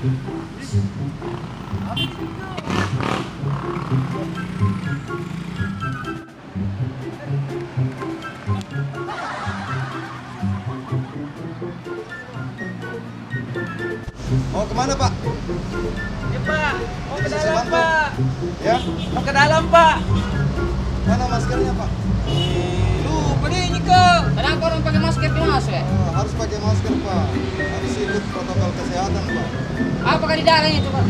Mau kemana Pak? Ya Pak, mau ke Bisa dalam bantu? Pak. Ya, Mau ke dalam Pak. mana maskernya Pak? Lupa deh ini kok. Kenapa orang pakai masker di masuk ya? Harus pakai masker Pak. Harus ikut protokol kesehatan Pak. Apakah di dalamnya itu, Pak?